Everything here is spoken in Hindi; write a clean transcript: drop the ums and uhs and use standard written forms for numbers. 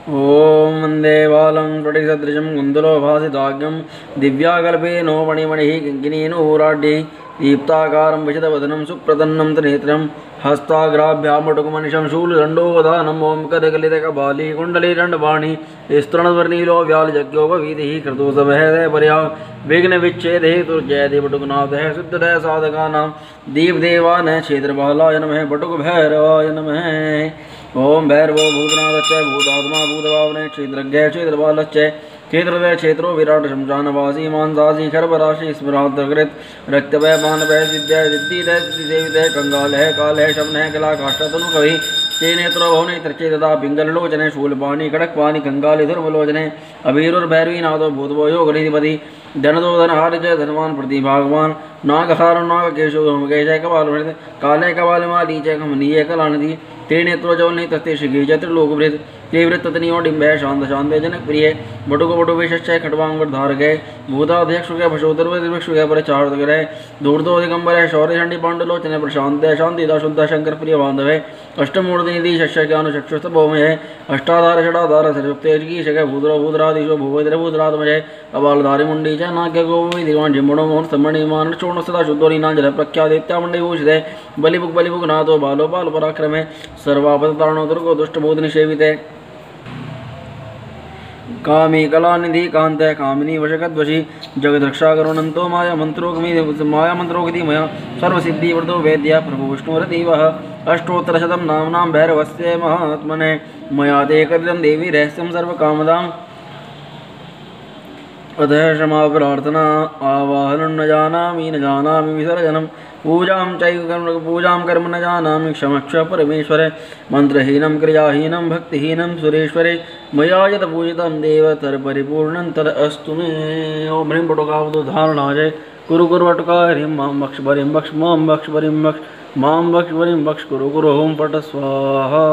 ओम वंदे बालं स्फटिकसदृशं कुन्दलोभासिताग्यं दिव्याकल्पेनो मणिमणिः किङ्किणीनूराढ्यै दीप्ताकारं विशदवदनं सुप्रसन्नं तनेत्रं हस्ताग्राभ्यामटुकमनिशं शूलदण्डोवधानम् ओं कदकलितकपाली कुण्डलीदण्डपाणि स्तृणवर्णीलो व्यालजज्ञोपवीतिः क्रतुसभयदयपर्या विघ्नविच्छेदे हेतुर्जयदे पटुकनाथः सिद्धदय साधकानां दीपदेवानः क्षेत्रपालाय नमः पटुकभैरवाय नमः। ओम भैरवो भूतनाथश्च भूतात्मा भूतभावने क्षेत्रज्ञ क्षेत्रपालश्च क्षेत्रदय क्षेत्रो विराट शमशानवासी मांसासी खरपराशि स्मरातकृत रक्तभय मानभय सिद्धय सिद्धिदय सिद्धिदेवितय कंगालः कालः शमनः कला काष्ठतनुकवि ते नेत्रो भवने त्रचे तथा पिंगललोचने शूलपाणि खड़गपाणि कंगाली धर्मलोचने अभीरुर्भैरवीनाथो भूतभो योगनिधिपति धनदो धनहार जय धनवान प्रतिभागवान नागहार नागकेशो धूमकेशय कपाल काले कपालमाली च कमनीय कलानिधि ते नेत्रो जवलनि तस्ते शिखी च त्रिलोकवृत ते वृत्ततनियो डिम्बय शांत शांत जनक प्रिय बटुको बटु विशश्चय खटवांगधारगय भूताध्यक्षुगय भशोदर्वदिवक्षुगय परचारदगरय धूर्तोदिगंबरय शौर्य चंडी पांडुलोचन प्रशांत शांतिदा शुद्ध शंकर प्रिय बांधवे अष्टमूर्तिनिधि शस्यज्ञानुचक्षुस्त भौमय अष्टाधार षडाधार सरयुक्तेजकी शक भूद्रो भूद्रादिशो भूवेद्र भूद्रात्मजय अबालधारी मुंडी च नाग्य गोवि दिवान जिम्मणो मोहन सम्मणिमान चूर्ण सदा शुद्धोरीनांजल प्रख्यादित्यामंडे भूषिते बलिभुग नाथो बालो बाल पराक्रमे सर्वापतारणो दुर्गो दुष्टबोध निषेविते कामी कलानिधि कांत कामिनी वशकद्वशी जगद्रक्षा करुणंतो माया मंत्रोगति मया सर्वसिद्धिवर्धो वेद्या प्रभु विष्णुरतीवः अष्टोत्तरशतं नाम्नां भैरवस्य महात्मने मया ते कृतं देवी रहस्यं सर्वकामदां अतः क्षमा प्रार्थना आवाहनं न जानामि विसर्जनं पूजां कर्म न जानामि क्षमक्ष परमेश्वरे मंत्रहीनं क्रियाहीनं भक्तिहीनं सुरेश्वरे मया यत् पूजितं देव तर्परिपूर्णं तदस्तु मे। ओम ह्रीं पटुकावतो धारणाय कुरु वटुका ह्रीं मां बक्ष बरीं बक्ष मां बक्ष बरीं बक्ष मां बक्ष बरीं बक्ष कुरु ओम पट स्वाहा।